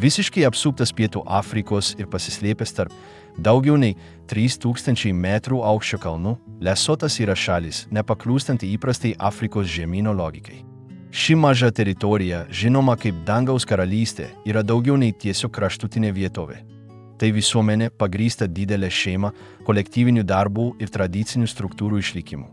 Visiškai apsuptas Pietų Afrikos ir pasislėpęs tarp daugiau nei 3000 metrų aukščio kalnų, Lesotas yra šalis, nepakliūstanti įprastai Afrikos žemyno logikai. Ši maža teritorija, žinoma kaip Dangaus karalystė, yra daugiau nei tiesiog kraštutinė vietovė. Tai visuomenė pagrįsta didelė šeima, kolektyvinių darbų ir tradicinių struktūrų išlikimu.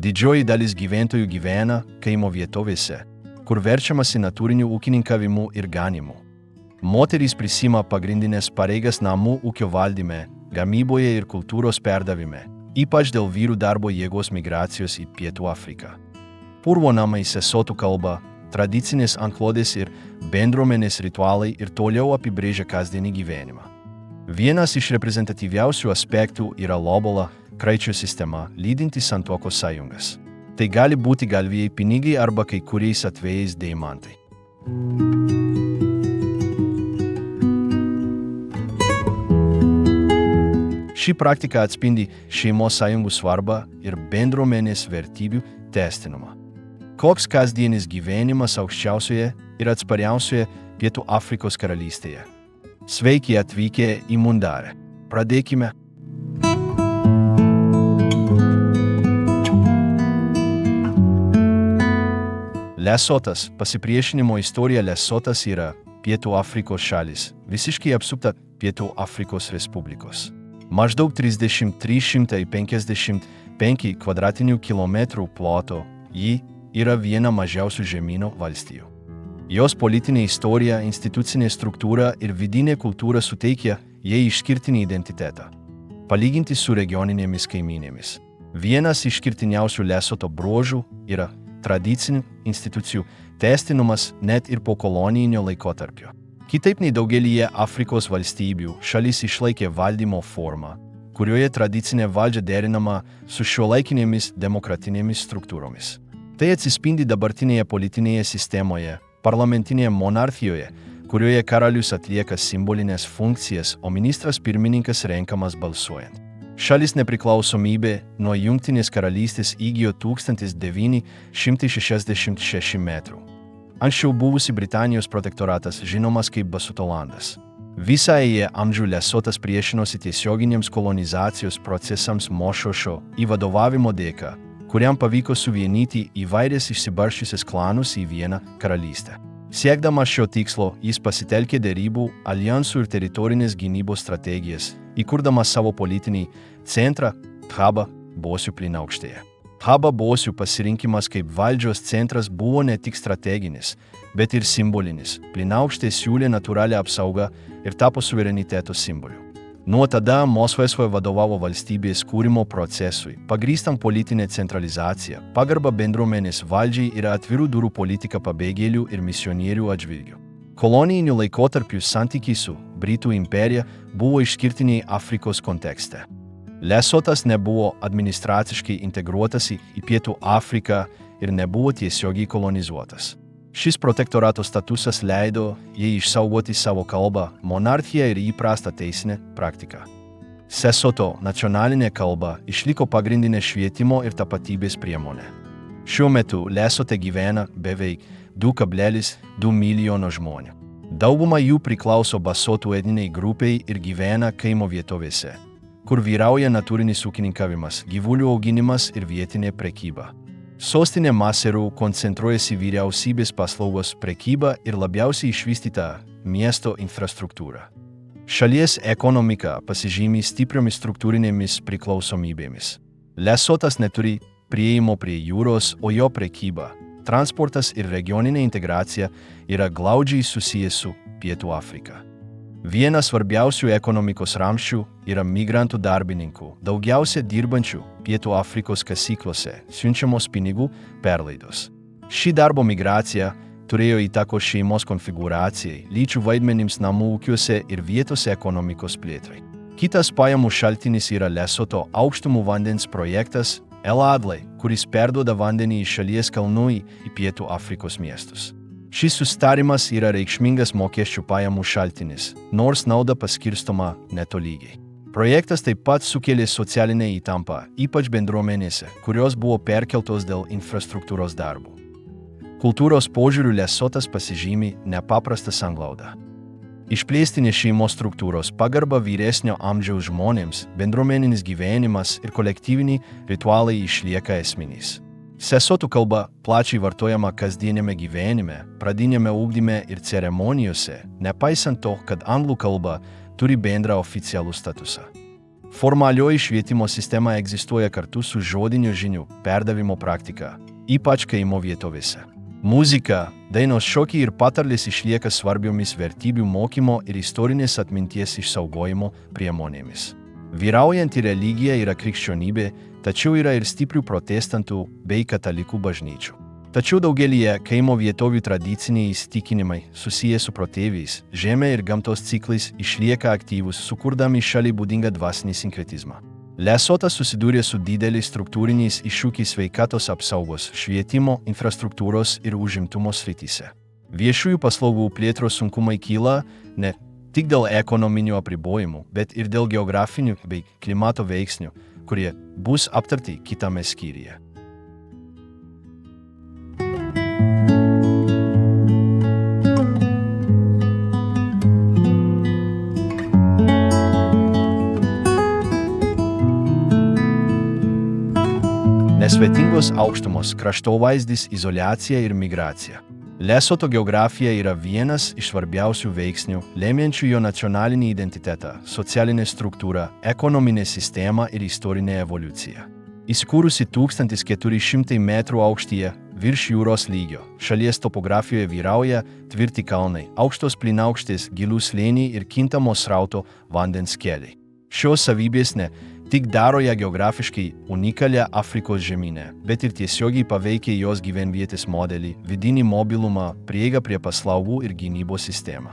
Didžioji dalis gyventojų gyvena kaimo vietovėse, kur verčiamasi natūriniu ūkininkavimu ir ganimu. Moterys prisima pagrindinės pareigas namų ūkio valdyme, gamyboje ir kultūros perdavime, ypač dėl vyrų darbo jėgos migracijos į Pietų Afriką. Purvo namai sesotų kalba, tradicinės antklodės ir bendruomenės ritualai ir toliau apibrėžia kasdienį gyvenimą. Vienas iš reprezentatyviausių aspektų yra lobola, kraičio sistema, lydinti santuokos sąjungas. Tai gali būti galvijai pinigai arba kai kuriais atvejais deimantai. Ši praktika atspindi šeimos sąjungų svarbą ir bendruomenės vertybių tęstinumą. Koks kasdienis gyvenimas aukščiausioje ir atspariausioje Pietų Afrikos karalystėje? Sveiki atvykę į Mundarę. Pradėkime. Lesotas, pasipriešinimo istorija. Lesotas yra Pietų Afrikos šalis, visiškai apsupta Pietų Afrikos Respublikos. Maždaug 355 kvadratinių kilometrų ploto, ji yra viena mažiausių žemyno valstijų. Jos politinė istorija, institucinė struktūra ir vidinė kultūra suteikia jai išskirtinį identitetą, palyginti su regioninėmis kaimynėmis. Vienas išskirtiniausių Lesoto bruožų yra tradicinių institucijų tęstinumas net ir po kolonijinio laikotarpio. Kitaip nei daugelyje Afrikos valstybių, šalis išlaikė valdymo formą, kurioje tradicinė valdžia derinama su šiuolaikinėmis demokratinėmis struktūromis. Tai atsispindi dabartinėje politinėje sistemoje, parlamentinėje monarchijoje, kurioje karalius atlieka simbolinės funkcijas, o ministras pirmininkas renkamas balsuojant. Šalis nepriklausomybė nuo Jungtinės karalystės įgijo 1966 metrų. Anksčiau buvusi Britanijos protektoratas žinomas kaip Basutolandas. Visą eilę amžių Lesotas priešinosi tiesioginiams kolonizacijos procesams Mošošo į vadovavimo dėka, kuriam pavyko suvienyti įvairias išsibarsčiusias klanus į vieną karalystę. Siekdamas šio tikslo, jis pasitelkė derybų, alijansų ir teritorinės gynybos strategijas, įkurdamas savo politinį centrą Thaba Bosių plynaukštėje. Thaba Bosių pasirinkimas kaip valdžios centras buvo ne tik strateginis, bet ir simbolinis. Plynaukštė siūlė natūralią apsaugą ir tapo suvereniteto simboliu. Nuo tada Mosvesvoje vadovavo valstybės kūrimo procesui, pagrįstam politinę centralizaciją, pagarbą bendruomenės valdžiai ir atvirų durų politiką pabėgėlių ir misionierių atžvilgiu. Kolonijiniu laikotarpiu santykiai su Britų imperija buvo išskirtiniai Afrikos kontekste. Lesotas nebuvo administraciškai integruotas į Pietų Afriką ir nebuvo tiesiogiai kolonizuotas. Šis protektorato statusas leido jai išsaugoti savo kalbą, monarchiją ir įprastą teisinę praktiką. Sesoto nacionalinė kalba išliko pagrindinė švietimo ir tapatybės priemonė. Šiuo metu Lesote gyvena beveik 2,2 milijono žmonių. Dauguma jų priklauso basotų etniniai grupiai ir gyvena kaimo vietovėse, kur vyrauja natūrinis ūkininkavimas, gyvulių auginimas ir vietinė prekyba. Sostinė Maseru koncentruojasi vyriausybės paslaugos, prekyba ir labiausiai išvystyta miesto infrastruktūra. Šalies ekonomika pasižymi stipriomis struktūrinėmis priklausomybėmis. Lesotas neturi prieimo prie jūros, o jo prekyba, transportas ir regioninė integracija yra glaudžiai susijęs su Pietų Afrika. Vienas svarbiausių ekonomikos ramsčių yra migrantų darbininkų, daugiausia dirbančių Pietų Afrikos kasyklose, siunčiamos pinigų perlaidos. Ši darbo migracija turėjo įtakos šeimos konfigūracijai, lyčių vaidmenims namų ūkiuose ir vietos ekonomikos plėtrai. Kitas pajamų šaltinis yra Lesoto aukštumų vandens projektas El Adlai, kuris perduoda vandenį iš šalies kalnų į Pietų Afrikos miestus. Šis susitarimas yra reikšmingas mokesčių pajamų šaltinis, nors nauda paskirstoma netolygiai. Projektas taip pat sukėlė socialinę įtampą, ypač bendruomenėse, kurios buvo perkeltos dėl infrastruktūros darbų. Kultūros požiūrių Lesotas pasižymi nepaprastą sanglaudą. Išplėstinės šeimos struktūros, pagarba vyresnio amžiaus žmonėms, bendruomeninis gyvenimas ir kolektyviniai ritualai išlieka esminiais. Lesotų kalba plačiai vartojama kasdienėme gyvenime, pradinėme ugdyme ir ceremonijose, nepaisant to, kad anglų kalba turi bendrą oficialų statusą. Formalioji švietimo sistema egzistuoja kartu su žodinių žinių perdavimo praktika, ypač kaimo vietovėse. Muzika, dainos, šokiai ir patarlės išlieka svarbiomis vertybių mokymo ir istorinės atminties išsaugojimo priemonėmis. Vyraujanti religija yra krikščionybė, tačiau yra ir stiprių protestantų bei katalikų bažnyčių. Tačiau daugelyje kaimo vietovių tradiciniai įsitikinimai susiję su protėviais, žeme ir gamtos ciklais išlieka aktyvūs, sukurdami šaliai būdingą dvasinį sinkretizmą. Lesotas susidūrė su dideliais struktūriniais iššūkiais sveikatos apsaugos, švietimo, infrastruktūros ir užimtumo srityse. Viešųjų paslaugų plėtros sunkumai kyla ne tik dėl ekonominių apribojimų, bet ir dėl geografinių bei klimato veiksnių, kurie bus aptarti kitame skyriuje. Nesvetingos aukštumos, kraštovaizdis, izoliacija ir migracija. Lesoto geografija yra vienas iš svarbiausių veiksnių, lemiančių jo nacionalinį identitetą, socialinę struktūrą, ekonominę sistemą ir istorinę evoliuciją. Įsikūrusi 1400 metrų aukštyje virš jūros lygio, šalies topografijoje vyrauja tvirti kalnai, aukštos plynaukštės, gilūs slėniai ir kintamo srauto vandens keliai. Šios savybės ne tik daro ją geografiškai unikalią Afrikos žemynę, bet ir tiesiogiai paveikia jos gyvenvietės modelį, vidinį mobilumą, prieigą prie paslaugų ir gynybos sistemą.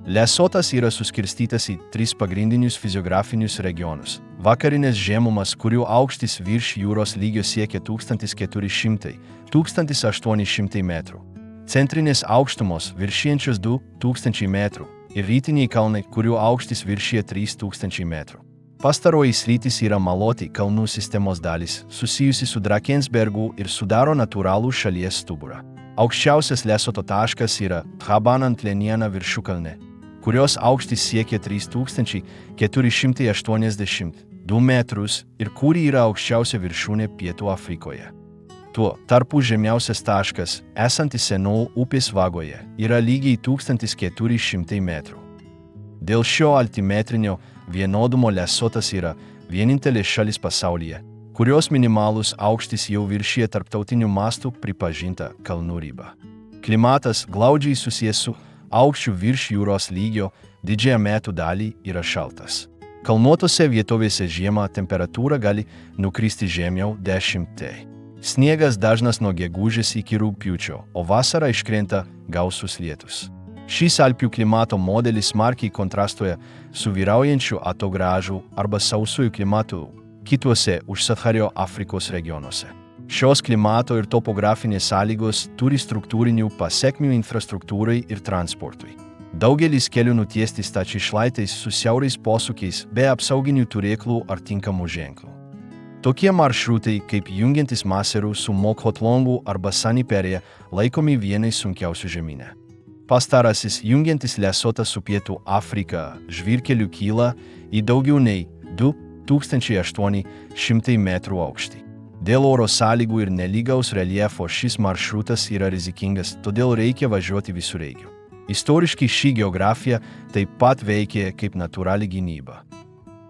Lesotas yra suskirstytas į 3 pagrindinius fiziografinius regionus. Vakarinės žemumas, kurių aukštis virš jūros lygio siekia 1400–1800 metrų. Centrinės aukštumos viršijančios 2000 metrų ir rytiniai kalnai, kurių aukštis viršija 3000 metrų. Pastaroji sritis yra Maloti kalnų sistemos dalis, susijusi su Drakensbergu ir sudaro natūralų šalies stuburą. Aukščiausias Lesoto taškas yra Thabanant Leniana viršukalnė, kurios aukštis siekia 3482 metrus ir kuri yra aukščiausia viršūnė Pietų Afrikoje. Tuo tarpu žemiausias taškas, esantis Senol upės vagoje, yra lygiai 1400 metrų. Dėl šio altimetrinio vienodumo Lesotas yra vienintelė šalis pasaulyje, kurios minimalus aukštis jau viršija tarptautiniu mastu pripažinta kalnų ribą. Klimatas glaudžiai susijęs su aukščiu virš jūros lygio, didžiąją metų dalį yra šaltas. Kalnuotose vietovėse žiemą temperatūra gali nukristi žemiau 10. Sniegas dažnas nuo gegužės iki rugpjūčio, o vasarą iškrenta gausus lietus. Šis Alpių klimato modelis smarkiai kontrastuoja su vyraujančiu atogrąžų arba sausųjų klimatu kituose užsachario Afrikos regionuose. Šios klimato ir topografinės sąlygos turi struktūrinių pasekmių infrastruktūrai ir transportui. Daugelis kelių nutiesti stačiais šlaitais su siaurais posūkiais be apsauginių turėklų ar tinkamų ženklų. Tokie maršrutai, kaip jungiantis Maseru su Mokhotlongu arba Saniperija, laikomi vienais sunkiausių žemyne. Pastarasis jungiantis Lesotą su Pietų Afrika žvyrkeliu kyla į daugiau nei 2800 metrų aukštį. Dėl oro sąlygų ir nelygaus reljefo šis maršrutas yra rizikingas, todėl reikia važiuoti visureigiu. Istoriškai ši geografija taip pat veikia kaip natūrali gynyba.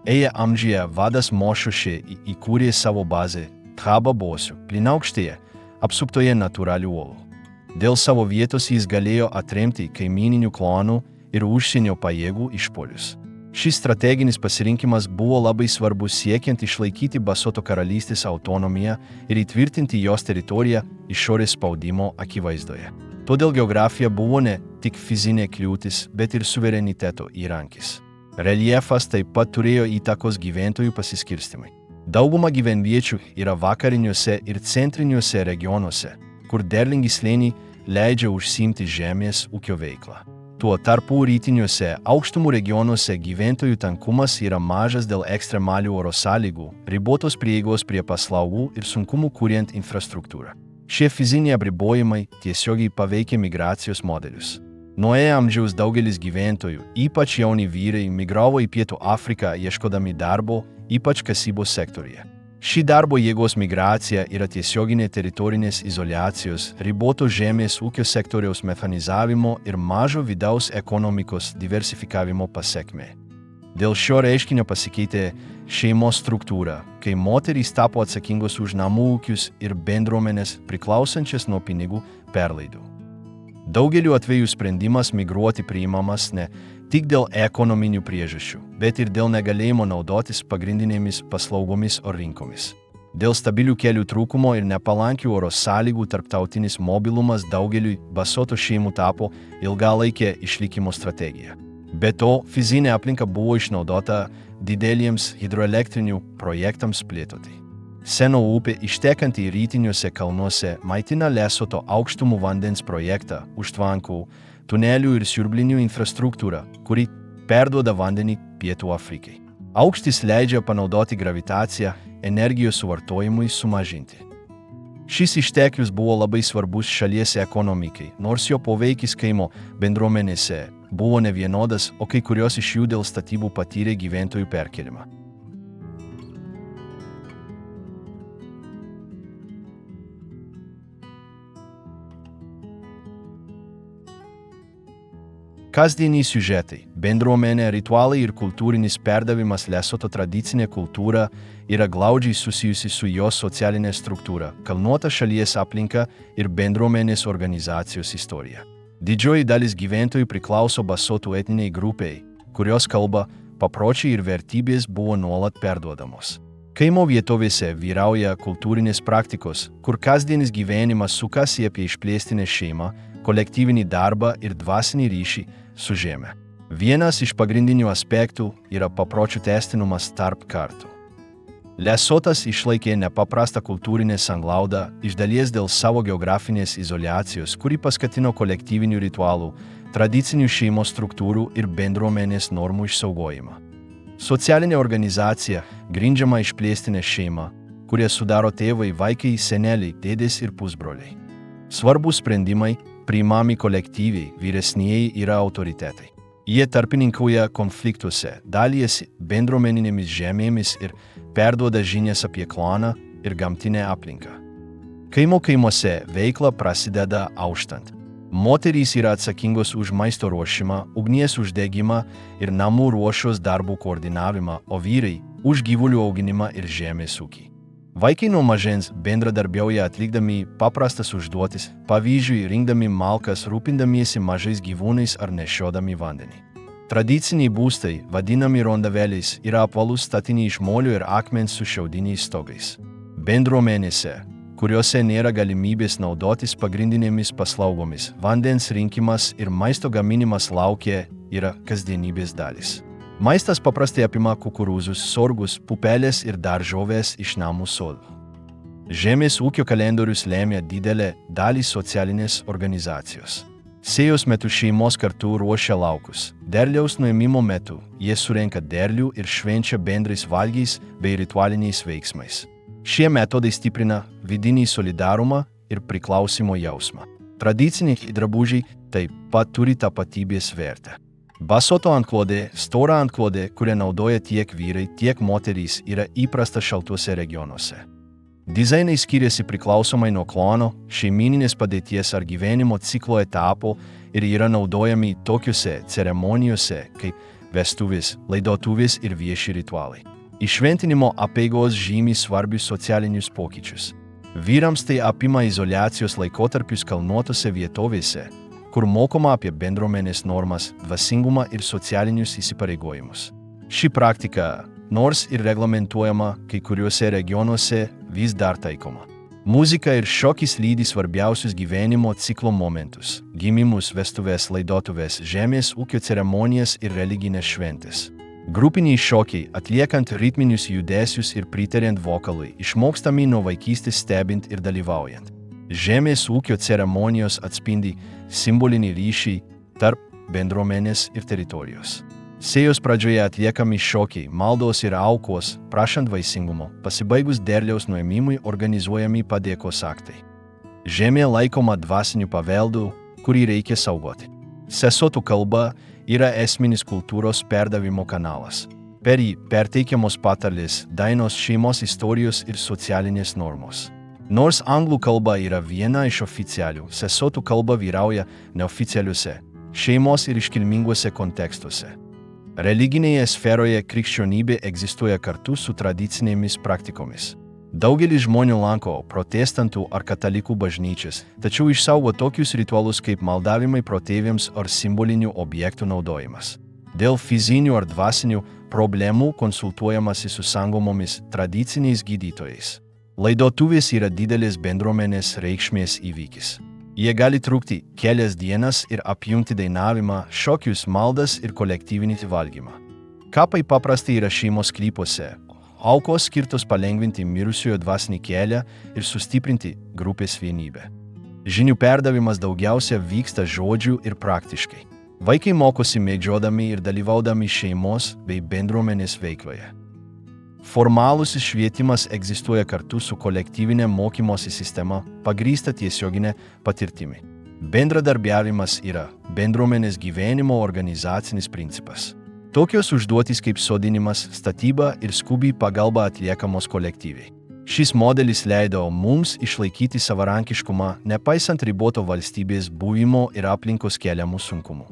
Eja amžiuje vadas Mošošė įkūrė savo bazę Thaba Bosių plynaukštėje, apsuptoje natūralių uolų. Dėl savo vietos jis galėjo atremti kaimininių klanų ir užsienio pajėgų išpuolius. Šis strateginis pasirinkimas buvo labai svarbus siekiant išlaikyti Basoto karalystės autonomiją ir įtvirtinti jos teritoriją išorės spaudimo akivaizdoje. Todėl geografija buvo ne tik fizinė kliūtis, bet ir suvereniteto įrankis. Reljefas taip pat turėjo įtakos gyventojų pasiskirstimui. Dauguma gyvenviečių yra vakariniuose ir centriniuose regionuose, kur derlingi slėniai leidžia užsiimti žemės ūkio veiklą. Tuo tarpu rytiniuose aukštumų regionuose gyventojų tankumas yra mažas dėl ekstremalių oro sąlygų, ribotos prieigos prie paslaugų ir sunkumų kuriant infrastruktūrą. Šie fiziniai apribojimai tiesiogiai paveikia migracijos modelius. Nuo amžiaus daugelis gyventojų, ypač jauni vyrai, migravo į Pietų Afriką ieškodami darbo, ypač kasybos sektoriuje. Ši darbo jėgos migracija yra tiesioginė teritorinės izoliacijos, riboto žemės ūkio sektoriaus mechanizavimo ir mažo vidaus ekonomikos diversifikavimo pasekmė. Dėl šio reiškinio pasikeitė šeimos struktūra, kai moterys tapo atsakingos už namų ūkius ir bendruomenės priklausančias nuo pinigų perlaidų. Daugeliu atveju sprendimas migruoti priimamas ne tik dėl ekonominių priežasčių, bet ir dėl negalėjimo naudotis pagrindinėmis paslaugomis ar rinkomis. Dėl stabilių kelių trūkumo ir nepalankių oro sąlygų tarptautinis mobilumas daugeliui basoto šeimų tapo ilgalaikė išlikimo strategija. Be to, fizinė aplinka buvo išnaudota dideliems hidroelektrinių projektams plėtoti. Seno upė ištekanti rytiniuose kalnuose maitina Lesoto aukštumų vandens projektą, užtvankų, tunelių ir siurblinių infrastruktūrą, kuri perduoda vandenį Pietų Afrikai. Aukštis leidžia panaudoti gravitaciją energijos suvartojimui sumažinti. Šis išteklius buvo labai svarbus šalies ekonomikai, nors jo poveikis kaimo bendruomenėse buvo nevienodas, o kai kurios iš jų dėl statybų patyrė gyventojų perkėlimą. Kasdieniai siužetai, bendruomenė, ritualai ir kultūrinis perdavimas Lesoto tradicinė kultūra yra glaudžiai susijusi su jos socialinė struktūra, kalnuota šalies aplinka ir bendruomenės organizacijos istorija. Didžioji dalis gyventojų priklauso basotų etniniai grupiai, kurios kalba, papročiai ir vertybės buvo nuolat perduodamos. Kaimo vietovėse vyrauja kultūrinės praktikos, kur kasdienis gyvenimas sukasi apie išplėstinę šeimą, kolektyvinį darbą ir dvasinį ryšį su žeme. Vienas iš pagrindinių aspektų yra papročių tęstinumas tarp kartų. Lesotas išlaikė nepaprastą kultūrinę sanglaudą, iš dalies dėl savo geografinės izoliacijos, kuri paskatino kolektyvinių ritualų, tradicinių šeimos struktūrų ir bendruomenės normų išsaugojimą. Socialinė organizacija grindžiama išplėstinė šeima, kurie sudaro tėvai, vaikai, seneliai, dėdės ir pusbroliai. Svarbus sprendimai priimami kolektyviai, vyresnieji yra autoritetai. Jie tarpininkauja konfliktuose, dalijasi bendruomeninėmis žemėmis ir perduoda žinias apie klaną ir gamtinę aplinką. Kaimuose veikla prasideda auštant. Moterys yra atsakingos už maisto ruošimą, ugnies uždegimą ir namų ruošos darbų koordinavimą, o vyrai už gyvulių auginimą ir žemės ūkį. Vaikai nuo mažens bendradarbiauja atlikdami paprastas užduotis, pavyzdžiui, rinkdami malkas, rūpindamiesi mažais gyvūnais ar nešiodami vandenį. Tradiciniai būstai, vadinami rondaveliais, yra apvalūs statiniai iš molio ir akmens su šiaudiniais stogais. Bendruomenėse, kuriuose nėra galimybės naudotis pagrindinėmis paslaugomis, vandens rinkimas ir maisto gaminimas lauke yra kasdienybės dalis. Maistas paprastai apima kukurūzus, sorgus, pupelės ir daržoves iš namų sodų. Žemės ūkio kalendorius lėmė didelę dalį socialinės organizacijos. Sėjos metu šeimos kartu ruošia laukus. Derliaus nuėmimo metu jie surenka derlių ir švenčia bendrais valgiais bei ritualiniais veiksmais. Šie metodai stiprina vidinį solidarumą ir priklausimo jausmą. Tradiciniai drabužiai taip pat turi tapatybės vertę. Basoto antklodė, stora antklodė, kurią naudoja tiek vyrai, tiek moterys, yra įprasta šaltuose regionuose. Dizainai skiriasi priklausomai nuo klano, šeimyninės padėties ar gyvenimo ciklo etapo ir yra naudojami tokiuose ceremonijose kaip vestuvės, laidotuvės ir vieši ritualai. Įšventinimo apeigos žymi svarbius socialinius pokyčius. Vyrams tai apima izoliacijos laikotarpius kalnuotose vietovėse, kur mokoma apie bendruomenės normas, dvasingumą ir socialinius įsipareigojimus. Ši praktika, nors ir reglamentuojama kai kuriuose regionuose, vis dar taikoma. Muzika ir šokis lydi svarbiausius gyvenimo ciklo momentus – gimimus, vestuves, laidotuves, žemės ūkio ceremonijas ir religinės šventės. Grupiniai šokiai, atliekant ritminius judesius ir pritariant vokalui, išmokstami nuo vaikystės stebint ir dalyvaujant. Žemės ūkio ceremonijos atspindi simbolinį ryšį tarp bendruomenės ir teritorijos. Sėjos pradžioje atliekami šokiai, maldos ir aukos, prašant vaisingumo, pasibaigus derliaus nuėmimui organizuojami padėkos aktai. Žemė laikoma dvasiniu paveldu, kurį reikia saugoti. Sesotų kalba yra esminis kultūros perdavimo kanalas. Per jį perteikiamos patarlės, dainos, šeimos istorijos ir socialinės normos. Nors anglų kalba yra viena iš oficialių, sesotų kalba vyrauja neoficialiuose, šeimos ir iškilminguose kontekstuose. Religinėje sferoje krikščionybė egzistuoja kartu su tradicinėmis praktikomis. Daugelis žmonių lanko protestantų ar katalikų bažnyčias, tačiau išsaugo tokius ritualus kaip maldavimai protėviams ar simbolinių objektų naudojimas. Dėl fizinių ar dvasinių problemų konsultuojamasi su sangomomis tradiciniais gydytojais. Laidotuvės yra didelės bendruomenės reikšmės įvykis. Jie gali trukti kelias dienas ir apjungti dainavimą, šokius, maldas ir kolektyvinį valgymą. Kapai paprastai yra šeimos sklypuose, aukos skirtos palengvinti mirusiojo dvasinį kelią ir sustiprinti grupės vienybę. Žinių perdavimas daugiausia vyksta žodžiu ir praktiškai. Vaikai mokosi medžiodami ir dalyvaudami šeimos bei bendruomenės veikloje. Formalusis švietimas egzistuoja kartu su kolektyvinė mokymosi sistema, pagrįsta tiesioginė patirtimi. Bendradarbiavimas yra bendruomenės gyvenimo organizacinis principas. Tokios užduotys kaip sodinimas, statyba ir skubi pagalba atliekamos kolektyviai. Šis modelis leido mums išlaikyti savarankiškumą, nepaisant riboto valstybės buvimo ir aplinkos keliamų sunkumų.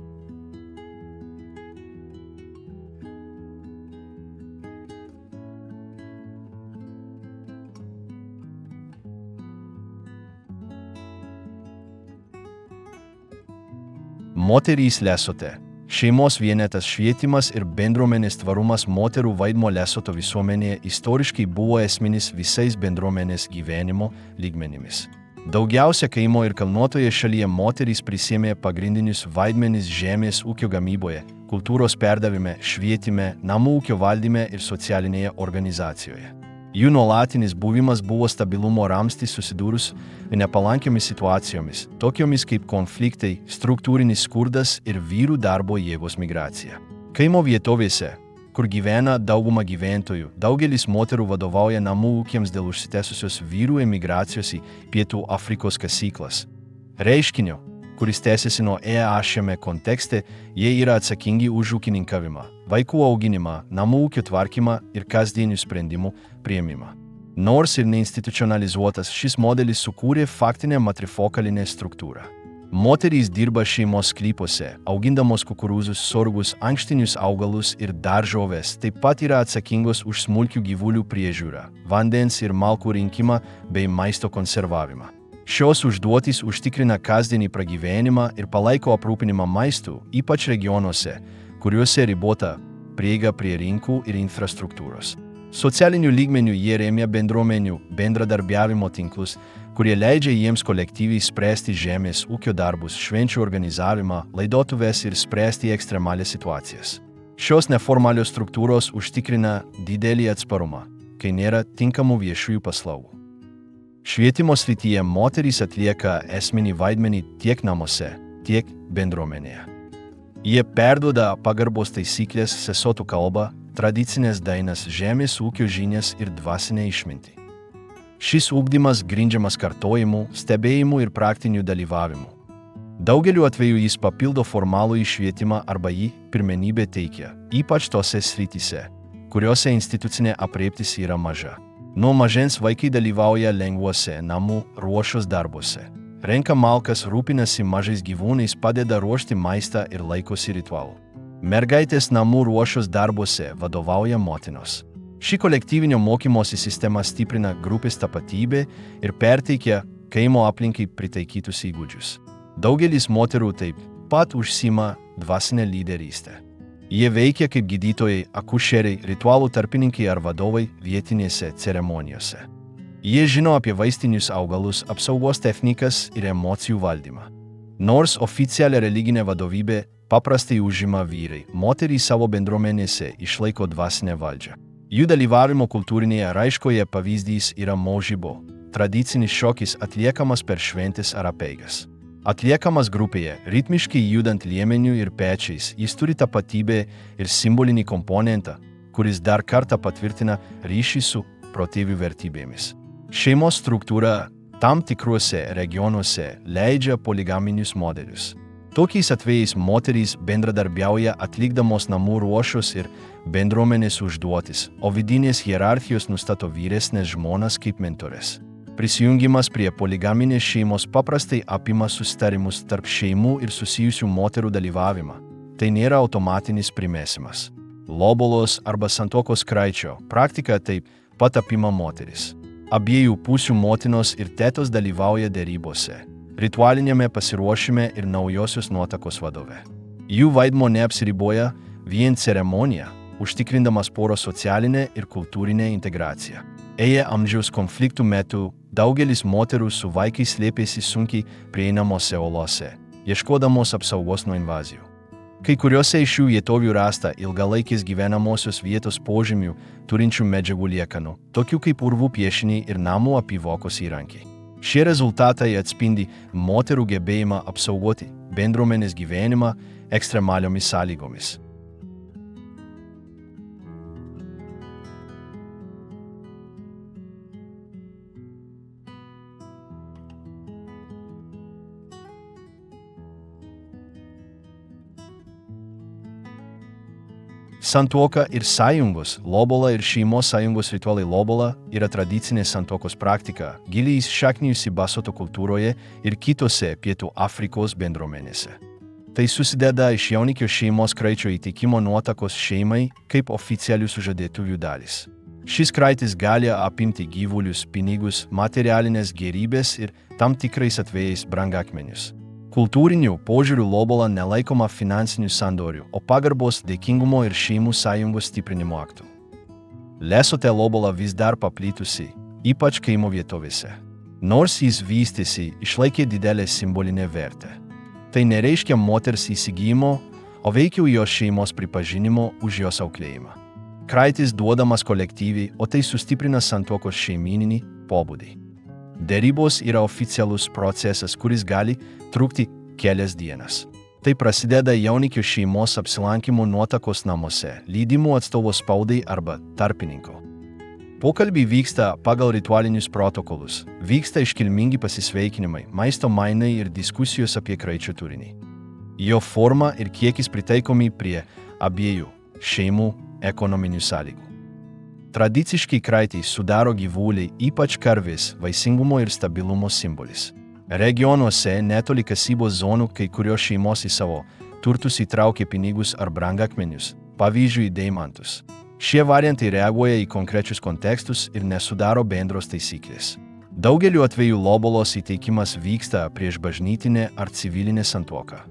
Moterys Lesote. Šeimos vienetas švietimas ir bendruomenės tvarumas. Moterų vaidmuo Lesoto visuomenėje istoriškai buvo esminis visais bendruomenės gyvenimo lygmenimis. Daugiausia kaimo ir kalnuotoje šalyje moterys prisėmė pagrindinius vaidmenis žemės ūkio gamyboje, kultūros perdavime, švietime, namų ūkio valdyme ir socialinėje organizacijoje. Jų nuolatinis buvimas buvo stabilumo ramstis susidūrus nepalankiomis situacijomis, tokiomis kaip konfliktai, struktūrinis skurdas ir vyrų darbo jėgos migracija. Kaimo vietovėse, kur gyvena dauguma gyventojų, daugelis moterų vadovauja namų ūkiams dėl užsitęsusios vyrų emigracijos į Pietų Afrikos kasyklas. Reiškinio, kuris tęsiasi nuo šiame kontekste, jie yra atsakingi už ūkininkavimą, vaikų auginimą, namų ūkio tvarkymą ir kasdienių sprendimų priėmimą. Nors ir neinstitucionalizuotas, šis modelis sukūrė faktinę matrifokalinę struktūrą. Moterys dirba šeimos sklypuose, augindamos kukurūzus, sorgus, ankštinius augalus ir daržoves, taip pat yra atsakingos už smulkių gyvulių priežiūrą, vandens ir malkų rinkimą bei maisto konservavimą. Šios užduotys užtikrina kasdienį pragyvenimą ir palaiko aprūpinimą maistu, ypač regionuose, kuriuose ribota prieiga prie rinkų ir infrastruktūros. Socialinių lygmenių jie remia bendruomenių bendradarbiavimo tinklus, kurie leidžia jiems kolektyviai spręsti žemės ūkio darbus, švenčių organizavimą, laidotuves ir spręsti ekstremalias situacijas. Šios neformalios struktūros užtikrina didelį atsparumą, kai nėra tinkamų viešųjų paslaugų. Švietimo srityje moterys atlieka esminį vaidmenį tiek namuose, tiek bendruomenėje. Jie perduoda pagarbos taisyklės, sesotų kalbą, tradicinės dainas, žemės ūkio žinias ir dvasinę išmintį. Šis ugdymas grindžiamas kartojimu, stebėjimu ir praktiniu dalyvavimu. Daugeliu atveju jis papildo formalų švietimą arba jį pirmenybę teikia, ypač tose srityse, kuriuose institucinė aprėptis yra maža. Nuo mažens vaikai dalyvauja lengvuose namų ruošos darbuose. Renka malkas, rūpinasi mažais gyvūnais, padeda ruošti maistą ir laikosi ritualų. Mergaitės namų ruošos darbuose vadovauja motinos. Ši kolektyvinio mokymosi sistema stiprina grupės tapatybę ir perteikia kaimo aplinkai pritaikytus įgūdžius. Daugelis moterų taip pat užsiima dvasinę lyderystę. Jie veikia kaip gydytojai, akušeriai, ritualų tarpininkai ar vadovai vietinėse ceremonijose. Jie žino apie vaistinius augalus, apsaugos technikas ir emocijų valdymą. Nors oficialią religinę vadovybę paprastai užima vyrai, moterys savo bendruomenėse išlaiko dvasinę valdžią. Jų dalyvavimo kultūrinėje raiškoje pavyzdys yra možibo, tradicinis šokis atliekamas per šventes ar apeigas. Atliekamas grupėje, ritmiškai judant liemeniu ir pečiais, jis turi tapatybę ir simbolinį komponentą, kuris dar kartą patvirtina ryšį su protėvių vertybėmis. Šeimos struktūra tam tikruose regionuose leidžia poligaminius modelius. Tokiais atvejais moterys bendradarbiauja atlikdamos namų ruošos ir bendruomenės užduotis, o vidinės hierarchijos nustato vyresnės žmonas kaip mentorės. Prisijungimas prie poligaminės šeimos paprastai apima susitarimus tarp šeimų ir susijusių moterų dalyvavimą. Tai nėra automatinis primesimas. Lobolos arba santuokos kraičio praktika taip pat apima moteris. Abiejų pusių motinos ir tetos dalyvauja derybose, ritualinėme pasiruošime ir naujosios nuotakos vadove. Jų vaidmuo neapsiriboja vien ceremonija, užtikrindamas poros socialinę ir kultūrinę integraciją. Amžiaus konfliktų metu daugelis moterų su vaikais slėpėsi sunkiai prieinamose olose, ieškodamos apsaugos nuo invazijų. Kai kuriuose iš šių vietovių rasta ilgalaikės gyvenamosios vietos požymių turinčių medžiagų liekanų, tokių kaip urvų piešiniai ir namų apyvokos įrankiai. Šie rezultatai atspindi moterų gebėjimą apsaugoti bendruomenės gyvenimą ekstremaliomis sąlygomis. Santuoka ir sąjungos, lobola ir šeimos sąjungos ritualai. Lobola yra tradicinė santuokos praktika, giliai įsišaknijusi basoto kultūroje ir kitose Pietų Afrikos bendruomenėse. Tai susideda iš jaunikio šeimos kraičio įteikimo nuotakos šeimai kaip oficialių sužadėtuvių dalis. Šis kraitis gali apimti gyvulius, pinigus, materialinės gėrybės ir tam tikrais atvejais brangakmenius. Kultūrinių požiūrių lobola nelaikoma finansinių sandorių, o pagarbos, dėkingumo ir šeimų sąjungos stiprinimo aktų. Lesote lobola vis dar paplitusi, ypač kaimo vietovėse. Nors jis vystėsi, išlaikė didelę simbolinę vertę. Tai nereiškia moters įsigijimo, o veikiau jos šeimos pripažinimo už jos auklėjimą. Kraitis duodamas kolektyviai, o tai sustiprina santuokos šeimininį pobūdį. Derybos yra oficialus procesas, kuris gali trukti kelias dienas. Tai prasideda jaunikio šeimos apsilankymu nuotakos namuose, lydimu atstovo spaudai arba tarpininko. Pokalbiai vyksta pagal ritualinius protokolus, vyksta iškilmingi pasisveikinimai, maisto mainai ir diskusijos apie kraičio turinį. Jo forma ir kiekis pritaikomi prie abiejų šeimų ekonominių sąlygų. Tradiciškai kraitį sudaro gyvuliai, ypač karvės, vaisingumo ir stabilumo simbolis. Regionuose netoli kasybos zonų kai kurios šeimos į savo turtus įtraukia pinigus ar brangakmenius, pavyzdžiui deimantus. Šie variantai reaguoja į konkrečius kontekstus ir nesudaro bendros taisyklės. Daugeliu atveju lobolos įteikimas vyksta prieš bažnytinę ar civilinę santuoką.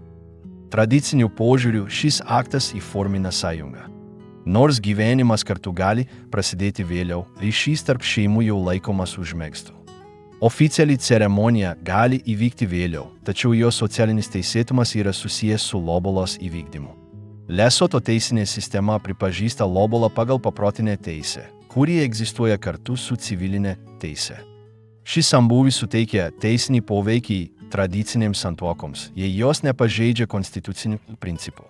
Tradiciniu požiūriu šis aktas įformina sąjungą. Nors gyvenimas kartu gali prasidėti vėliau, ryšys tarp šeimų jau laikomas užmegztų. Oficiali ceremonija gali įvykti vėliau, tačiau jos socialinis teisėtumas yra susijęs su lobolos įvykdymu. Lesoto teisinė sistema pripažįsta lobolą pagal paprotinę teisę, kuri egzistuoja kartu su civilinė teise. Šis sambūvis suteikia teisinį poveikį tradicinėms santuokoms, jei jos nepažeidžia konstitucinių principų.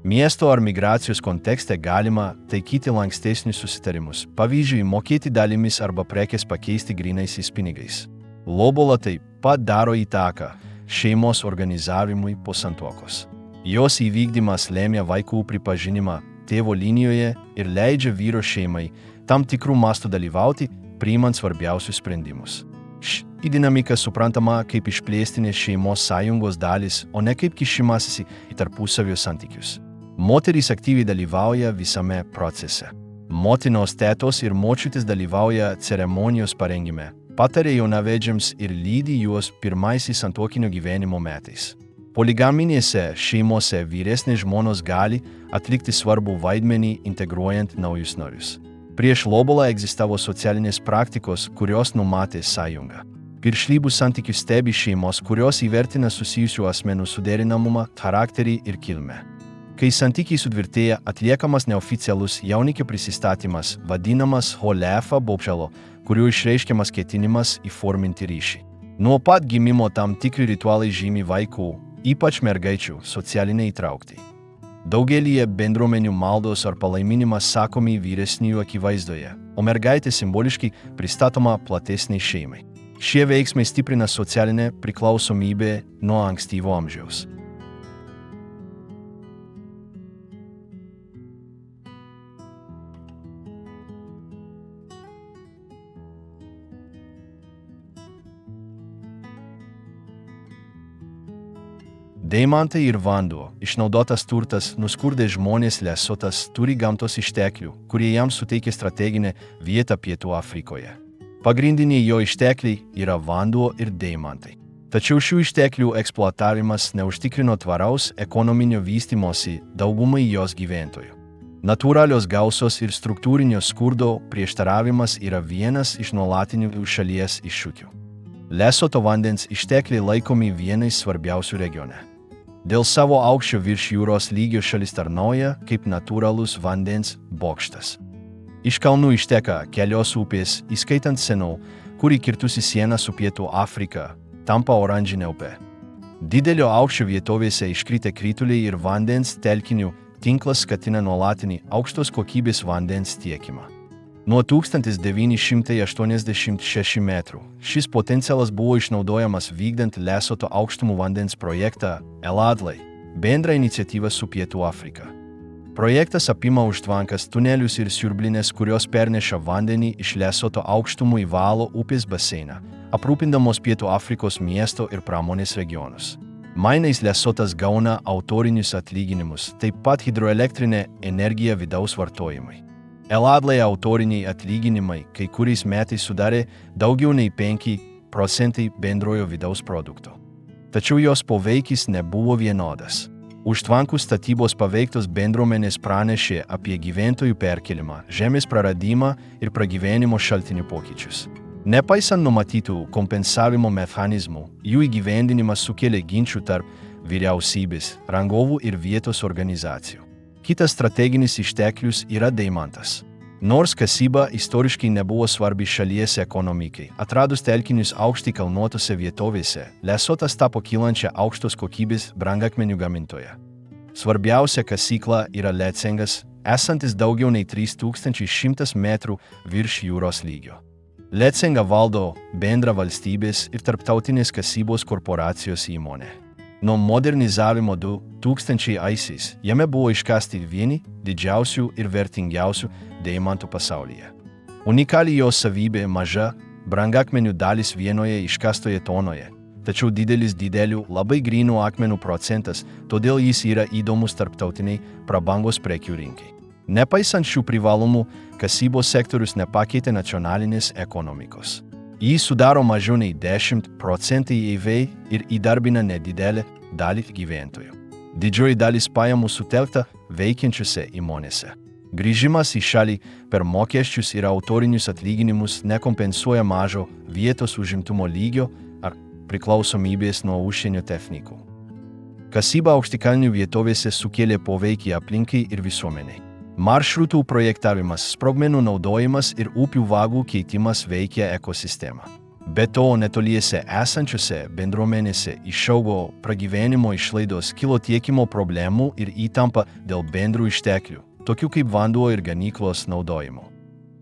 Miesto ar migracijos kontekste galima taikyti lankstesnius susitarimus, pavyzdžiui, mokėti dalimis arba prekes pakeisti grynaisiais pinigais. Lobola taip pat daro įtaką šeimos organizavimui po santuokos. Jos įvykdymas lėmė vaikų pripažinimą tėvo linijoje ir leidžia vyro šeimai tam tikrų mastų dalyvauti, priimant svarbiausius sprendimus. Ši dinamika suprantama kaip išplėstinės šeimos sąjungos dalis, o ne kaip kišimasis į tarpusavio santykius. Moterys aktyviai dalyvauja visame procese. Motinos, tetos ir močiutės dalyvauja ceremonijos parengime, pataria jaunavedžiams ir lydi juos pirmaisiais santuokinio gyvenimo metais. Poligaminėse šeimose vyresnės žmonos gali atlikti svarbų vaidmenį integruojant naujus narius. Prieš lobolą egzistavo socialinės praktikos, kurios numatė sąjungą. Piršlybų santykių stebi šeimos, kurios įvertina susijusių asmenų suderinamumą, charakterį ir kilmę. Kai santykiai sutvirtėja, atliekamas neoficialus jaunikio prisistatymas, vadinamas holefa bobšalo, kuriuo išreiškiamas ketinimas įforminti ryšį. Nuo pat gimimo tam tikri ritualai žymi vaikų, ypač mergaičių, socialinę įtraukti. Daugelyje bendruomenių maldos ar palaiminimas sakomi vyresniųjų akivaizdoje, o mergaitė simboliškai pristatoma platesniai šeimai. Šie veiksmai stiprina socialinę priklausomybę nuo ankstyvo amžiaus. Deimantai ir vanduo, išnaudotas turtas, nuskurdė žmonės Lesotas turi gamtos išteklių, kurie jam suteikia strateginę vietą Pietų Afrikoje. Pagrindiniai jo ištekliai yra vanduo ir deimantai. Tačiau šių išteklių eksploatavimas neužtikrino tvaraus ekonominio vystymosi daugumai jos gyventojų. Natūralios gausos ir struktūrinio skurdo prieštaravimas yra vienas iš nuolatinių šalies iššūkių. Lesoto vandens ištekliai laikomi vienais svarbiausių regione. Dėl savo aukščio virš jūros lygio šalis tarnauja kaip natūralus vandens bokštas. Iš kalnų išteka kelios upės, įskaitant Seno, kuri kirtusi sieną su Pietų Afrika, tampa oranžinė upė. Didelio aukščio vietovėse iškritę krituliai ir vandens telkinių tinklas skatina nuolatinį aukštos kokybės vandens tiekimą. Nuo 1986 metrų šis potencialas buvo išnaudojamas vykdant Lesoto aukštumų vandens projektą Eladlai, bendrą iniciatyvą su Pietų Afrika. Projektas apima užtvankas, tunelius ir siurblines, kurios perneša vandenį iš Lesoto aukštumų į Valo upės baseiną, aprūpindamos Pietų Afrikos miesto ir pramonės regionus. Mainais Lesotas gauna autorinius atlyginimus, taip pat hidroelektrinę energiją vidaus vartojimui. Eladlai autoriniai atlyginimai kai kuriais metais sudarė daugiau nei 5% bendrojo vidaus produkto. Tačiau jos poveikis nebuvo vienodas. Užtvankų statybos paveiktos bendruomenės pranešė apie gyventojų perkelimą, žemės praradimą ir pragyvenimo šaltinių pokyčius. Nepaisant numatytų kompensavimo mechanizmų, jų įgyvendinimas sukėlė ginčų tarp vyriausybės, rangovų ir vietos organizacijų. Kitas strateginis išteklius yra deimantas. Nors kasyba istoriškai nebuvo svarbi šalies ekonomikai, atradus telkinius aukštai kalnuotose vietovėse, Lesotas tapo kylančia aukštos kokybės brangakmenių gamintoja. Svarbiausia kasykla yra Letsengas, esantis daugiau nei 3100 metrų virš jūros lygio. Letsengą valdo bendra valstybės ir tarptautinės kasybos korporacijos įmonė. Nuo modernizavimo 2000-aisiais jame buvo iškasti vieni didžiausių ir vertingiausių deimantų pasaulyje. Unikali jo savybė maža brangakmenių dalis vienoje iškastoje tonoje, tačiau didelis didelių labai grynų akmenų procentas, todėl jis yra įdomus tarptautiniai prabangos prekių rinkai. Nepaisant šių privalumų, kasybos sektorius nepakeitė nacionalinės ekonomikos. Jis sudaro mažiau nei 10% EV ir įdarbina nedidelę dalį gyventojų. Didžioji dalis pajamų sutelkta veikiančiose įmonėse. Grįžimas į šalį per mokesčius ir autorinius atlyginimus nekompensuoja mažo vietos užimtumo lygio ar priklausomybės nuo užsienio technikų. Kasyba aukštikalnių vietovėse sukėlė poveikį aplinkai ir visuomeniai. Maršrutų projektavimas, sprogmenų naudojimas ir upių vagų keitimas veikia ekosistemą. Be to, netoliese esančiose bendruomenėse išaugo pragyvenimo išlaidos, kilo tiekimo problemų ir įtampa dėl bendrų išteklių, tokių kaip vanduo ir ganyklos naudojimo.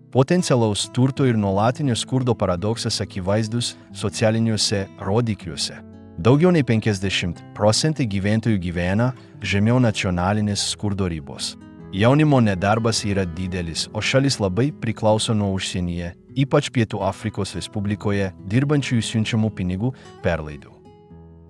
Potencialaus turto ir nuolatinio skurdo paradoksas akivaizdus socialiniuose rodikliuose. Daugiau nei 50% gyventojų gyvena žemiau nacionalinės skurdo ribos. Jaunimo nedarbas yra didelis, o šalis labai priklauso nuo užsienyje, ypač Pietų Afrikos Respublikoje, dirbančiųjų siunčiamų pinigų perlaidų.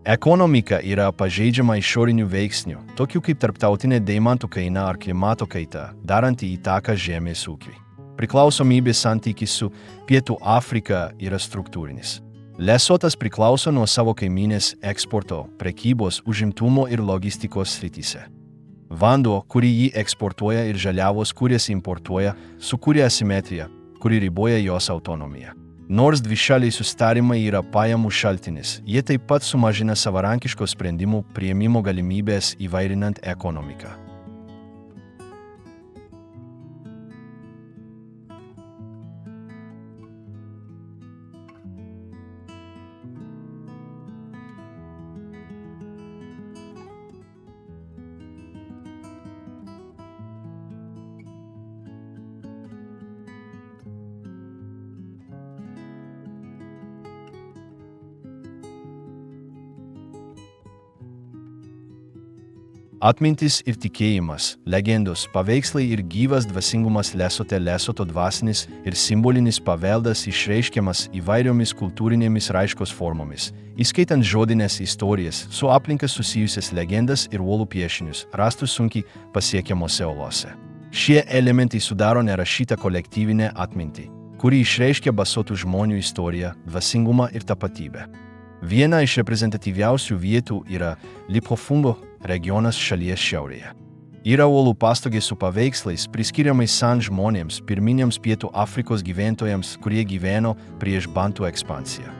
Ekonomika yra pažeidžiama išorinių veiksnių, tokių kaip tarptautinė deimantų kaina ar klimato kaita, daranti įtaką žemės ūkiui. Priklausomybės santykis su Pietų Afrika yra struktūrinis. Lesotas priklauso nuo savo kaimynės eksporto, prekybos, užimtumo ir logistikos srityse. Vanduo, kurį jį eksportuoja ir žaliavos, kurias importuoja, sukuria asimetriją, kuri riboja jos autonomiją. Nors dvišaliai susitarimai yra pajamų šaltinis, jie taip pat sumažina savarankiško sprendimų priėmimo galimybės įvairinant ekonomiką. Atmintis ir tikėjimas, legendos, paveikslai ir gyvas dvasingumas Lesoto dvasinis ir simbolinis paveldas išreiškiamas įvairiomis kultūrinėmis raiškos formomis, įskaitant žodinės istorijas, su aplinka susijusias legendas ir uolų piešinius, rastus sunkiai pasiekiamose olose. Šie elementai sudaro nerašytą kolektyvinę atmintį, kuri išreiškia basotų žmonių istoriją, dvasingumą ir tapatybę. Viena iš reprezentatyviausių vietų yra Liprofundo regionas šalies šiaurėje. Yra uolų pastogė su paveikslais priskiriamais San žmonėms, pirminiams Pietų Afrikos gyventojams, kurie gyveno prieš Bantų ekspansiją.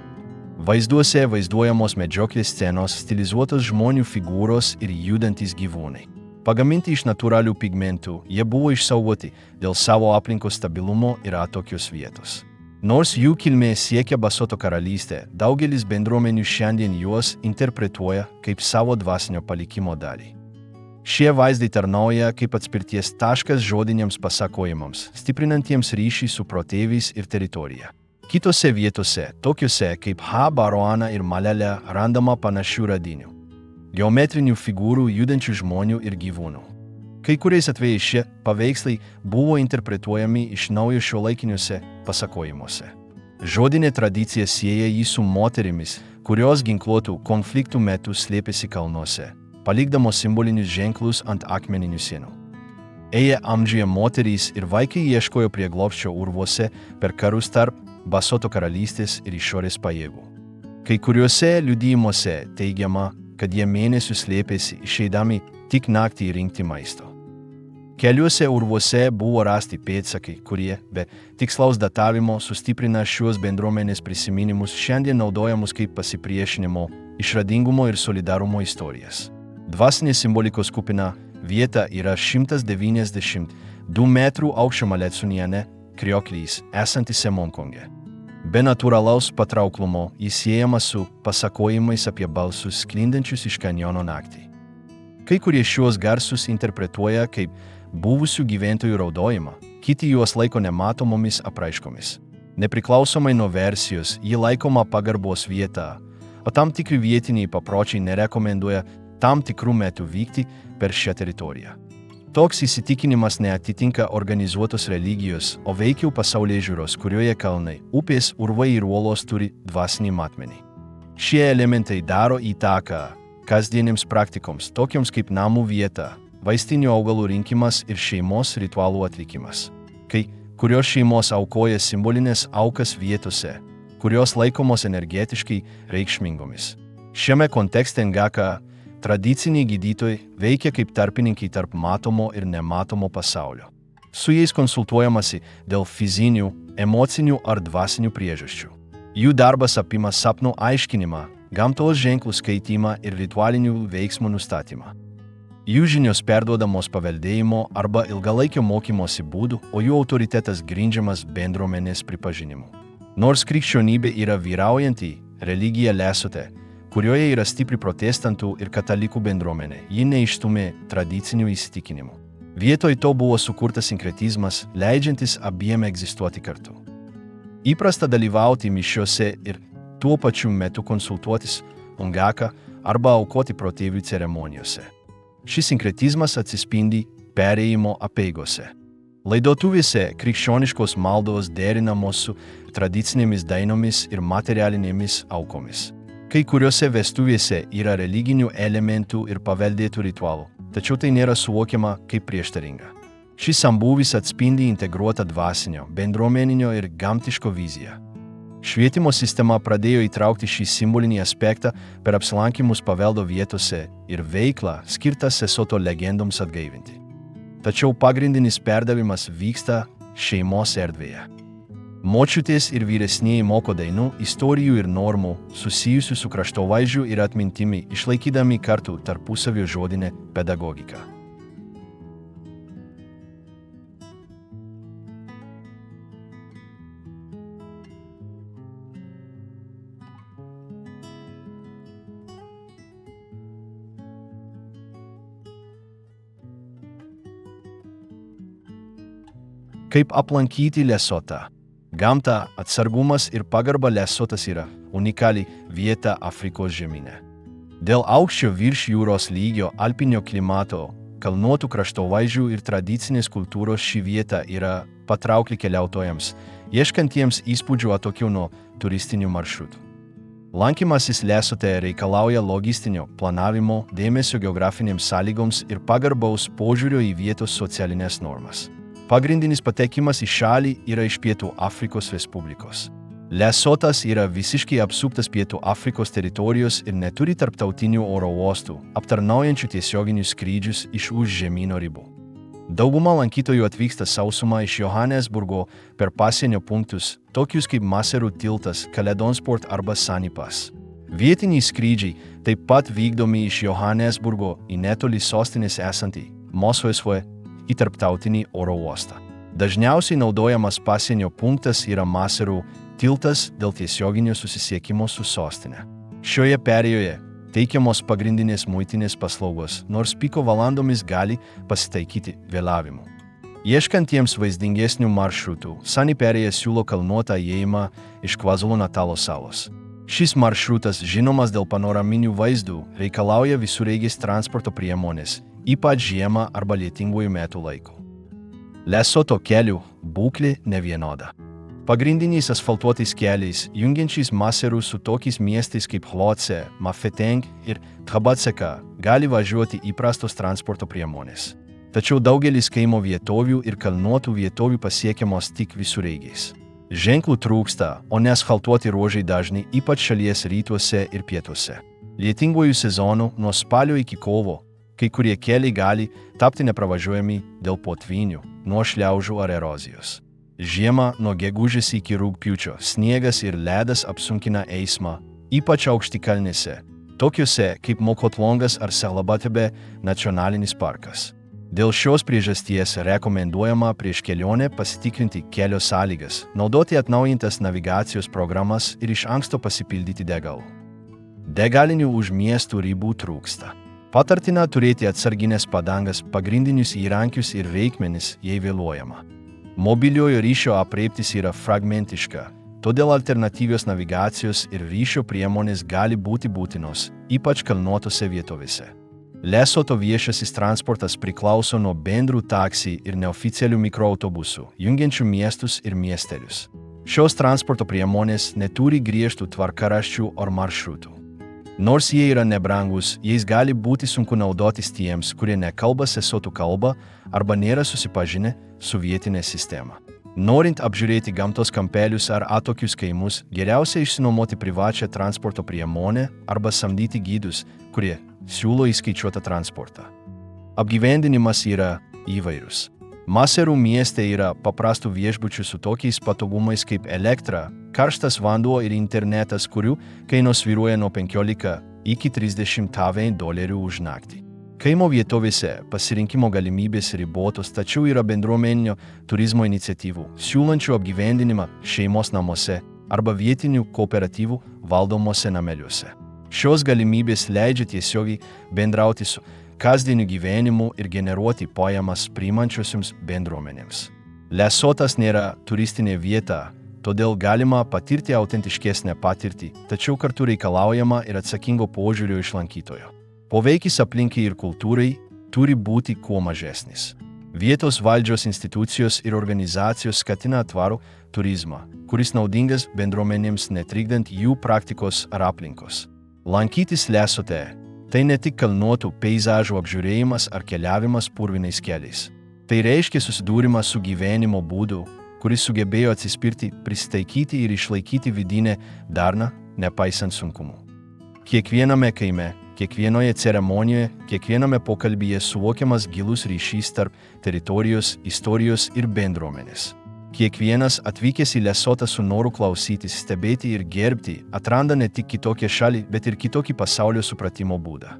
Vaizduose vaizduojamos medžioklės scenos, stilizuotos žmonių figūros ir judantys gyvūnai. Pagaminti iš natūralių pigmentų, jie buvo išsaugoti dėl savo aplinkos stabilumo ir atokios vietos. Nors jų kilmė siekia Basoto karalystę, daugelis bendruomenių šiandien juos interpretuoja kaip savo dvasinio palikimo dalį. Šie vaizdai tarnauja kaip atspirties taškas žodiniams pasakojimams, stiprinantiems ryšį su protėviais ir teritorija. Kitose vietose, tokiuose kaip Baroana ir Malele, randama panašių radinių. Geometrinių figūrų, judančių žmonių ir gyvūnų. Kai kuriais atvejais šie paveikslai buvo interpretuojami iš naujo šiuolaikiniuose pasakojimuose. Žodinė tradicija sieja jį su moterimis, kurios ginkluotų konfliktų metu slėpėsi kalnuose, palikdamos simbolinius ženklus ant akmeninių sienų. Ėję amžiuje moterys ir vaikai ieškojo prieglobsčio urvuose per karus tarp Basoto karalystės ir išorės pajėgų. Kai kuriuose liudijimuose teigiama, kad jie mėnesius slėpėsi išeidami tik naktį rinkti maisto. Keliuose urvuose buvo rasti pėdsakai, kurie, be tikslaus datavimo, sustiprina šios bendruomenės prisiminimus šiandien naudojamus kaip pasipriešinimo, išradingumo ir solidarumo istorijas. Dvasinės simbolikos kupina vieta yra 192 metrų aukščio Maletsuniane, krioklys, esantis Monkonge. Be natūralaus patrauklumo jis siejamas su pasakojimais apie balsus sklindančius iš kanjono naktį. Kai kurie šios garsus interpretuoja kaip buvusių gyventojų raudojimą, kiti juos laiko nematomomis apraiškomis. Nepriklausomai nuo versijos, ji laikoma pagarbos vieta, o tam tikri vietiniai papročiai nerekomenduoja tam tikrų metų vykti per šią teritoriją. Toks įsitikinimas neatitinka organizuotos religijos, o veikiau pasaulėžiūros, kurioje kalnai, upės, urvai ir uolos turi dvasinį matmenį. Šie elementai daro įtaką kasdienėms praktikoms, tokioms kaip namų vieta, vaistinių augalų rinkimas ir šeimos ritualų atlikimas. Kai kurios šeimos aukoja simbolinės aukas vietose, kurios laikomos energetiškai reikšmingomis. Šiame kontekste Ngaka tradiciniai gydytojai veikia kaip tarpininkai tarp matomo ir nematomo pasaulio. Su jais konsultuojamasi dėl fizinių, emocinių ar dvasinių priežasčių. Jų darbas apima sapnų aiškinimą, gamtos ženklų skaitimą ir ritualinių veiksmų nustatymą. Jų žinios perduodamos paveldėjimo arba ilgalaikio mokymosi būdu, o jų autoritetas grindžiamas bendruomenės pripažinimu. Nors krikščionybė yra vyraujanti religija Lesote, kurioje yra stipri protestantų ir katalikų bendruomenė, ji neišstumė tradicinių įsitikinimų. Vietoj to buvo sukurtas sinkretizmas, leidžiantis abiem egzistuoti kartu. Įprasta dalyvauti mišiose ir tuo pačiu metu konsultuotis Ngaka arba aukoti protėvių ceremonijose. Šis sinkretizmas atsispindi perėjimo apeigose. Laidotuvėse krikščioniškos maldos derinamos su tradicinėmis dainomis ir materialinėmis aukomis. Kai kuriuose vestuvėse yra religinių elementų ir paveldėtų ritualų, tačiau tai nėra suvokiama kaip prieštaringa. Šis sambūvis atspindi integruotą dvasinio, bendruomeninio ir gamtiško viziją. Švietimo sistema pradėjo įtraukti šį simbolinį aspektą per apsilankymus paveldo vietose ir veiklą skirtą Lesoto legendoms atgaivinti. Tačiau pagrindinis perdavimas vyksta šeimos erdvėje. Močiutės ir vyresnieji moko dainų, istorijų ir normų susijusių su kraštovaizdžiu ir atmintimi, išlaikydami kartu tarpusavio žodinę pedagogiką. Kaip aplankyti Lesotą? Gamta, atsargumas ir pagarba Lesotas yra unikali vieta Afrikos žemyne. Dėl aukščio virš jūros lygio, alpinio klimato, kalnuotų kraštovaizdžių ir tradicinės kultūros ši vieta yra patraukli keliautojams, ieškantiems įspūdžių atokiau nuo turistinių maršrutų. Lankymasis Lesote reikalauja logistinio planavimo, dėmesio geografinėms sąlygoms ir pagarbaus požiūrio į vietos socialinės normas. Pagrindinis patekimas į šalį yra iš Pietų Afrikos Respublikos. Lesotas yra visiškai apsuptas Pietų Afrikos teritorijos ir neturi tarptautinių oro uostų, aptarnaujančių tiesioginius skrydžius iš už žemyno ribų. Dauguma lankytojų atvyksta sausuma iš Johannesburgo per pasienio punktus, tokius kaip Maseru tiltas, Caledonsport arba Sanipas. Vietiniai skrydžiai taip pat vykdomi iš Johannesburgo į netoli sostinės esantį Mosvesve į tarptautinį oro uostą. Dažniausiai naudojamas pasienio punktas yra Maseru tiltas dėl tiesioginio susisiekimo su sostinė. Šioje perėjoje teikiamos pagrindinės muitinės paslaugos, nors piko valandomis gali pasitaikyti vėlavimų. Ieškantiems vaizdingesnių maršrutų, Sani perėja siūlo kalnuotą įėjimą iš KwaZulu-Natalo salos. Šis maršrutas, žinomas dėl panoraminių vaizdų, reikalauja visureigės transporto priemonės, ypač žiemą arba lietinguoju metų laiku. Lesoto kelių būklė nevienoda. Pagrindiniais asfaltuotais keliais, jungiančiais Maseru su tokiais miestais kaip Hlotse, Mafeteng ir Thabatseka, gali važiuoti įprastos transporto priemonės. Tačiau daugelis kaimo vietovių ir kalnuotų vietovių pasiekiamos tik visureigiais. Ženklų trūksta, o neasfaltuoti ruožai dažni ypač šalies rytuose ir pietuose. Lietinguoju sezonu nuo spalio iki kovo, kai kurie keliai gali tapti nepravažiuojami dėl potvynių, nuo šliaužų ar erozijos. Žiemą nuo gegužės iki rugpjūčio sniegas ir ledas apsunkina eismą, ypač aukštikalnėse, tokiuose kaip Mokotlongas ar Salabatebe nacionalinis parkas. Dėl šios priežasties rekomenduojama prieš kelionę pasitikrinti kelio sąlygas, naudoti atnaujintas navigacijos programas ir iš anksto pasipildyti degalų. Degalinių už miestų ribų trūksta. Patartina turėti atsarginės padangas, pagrindinius įrankius ir reikmenis, jei vėluojama. Mobiliojo ryšio aprėptis yra fragmentiška, todėl alternatyvios navigacijos ir ryšio priemonės gali būti būtinos, ypač kalnuotose vietovėse. Lesoto viešasis transportas priklauso nuo bendrų taksi ir neoficialių mikroautobusų, jungiančių miestus ir miestelius. Šios transporto priemonės neturi griežtų tvarkaraščių ar maršrutų. Nors jie yra nebrangus, jais gali būti sunku naudotis tiems, kurie nekalba sesotų kalbą arba nėra susipažinę su vietinė sistema. Norint apžiūrėti gamtos kampelius ar atokius kaimus, geriausia išsinuomoti privačią transporto priemonę arba samdyti gidus, kurie siūlo įskaičiuotą transportą. Apgyvendinimas yra įvairus. Maseru mieste yra paprastų viešbučių su tokiais patogumais kaip elektra, karštas vanduo ir internetas, kurių kainos svyruoja nuo 15 iki 30 $30 už naktį. Kaimo vietovėse pasirinkimo galimybės ribotos, tačiau yra bendruomeninio turizmo iniciatyvų, siūlančių apgyvendinimą šeimos namuose arba vietinių kooperatyvų valdomose nameliuose. Šios galimybės leidžia tiesiogiai bendrauti su kasdieniu gyvenimu ir generuoti pajamas priimančiosioms bendruomenėms. Lesotas nėra turistinė vieta, todėl galima patirti autentiškesnę patirtį, tačiau kartu reikalaujama ir atsakingo požiūrio iš lankytojo. Poveikis aplinkai ir kultūrai turi būti kuo mažesnis. Vietos valdžios institucijos ir organizacijos skatina tvarų turizmą, kuris naudingas bendruomenėms netrikdant jų praktikos ar aplinkos. Lankytis Lesote tai ne tik kalnuotų peizažų apžiūrėjimas ar keliavimas purvinais keliais. Tai reiškia susidūrimas su gyvenimo būdu, kuris sugebėjo atsispirti, prisitaikyti ir išlaikyti vidinę darną, nepaisant sunkumų. Kiekviename kaime, kiekvienoje ceremonijoje, kiekviename pokalbyje suvokiamas gilus ryšys tarp teritorijos, istorijos ir bendruomenės. Kiekvienas atvykęs į Lesotą su noru klausytis, stebėti ir gerbti atranda ne tik kitokią šalį, bet ir kitokį pasaulio supratimo būdą.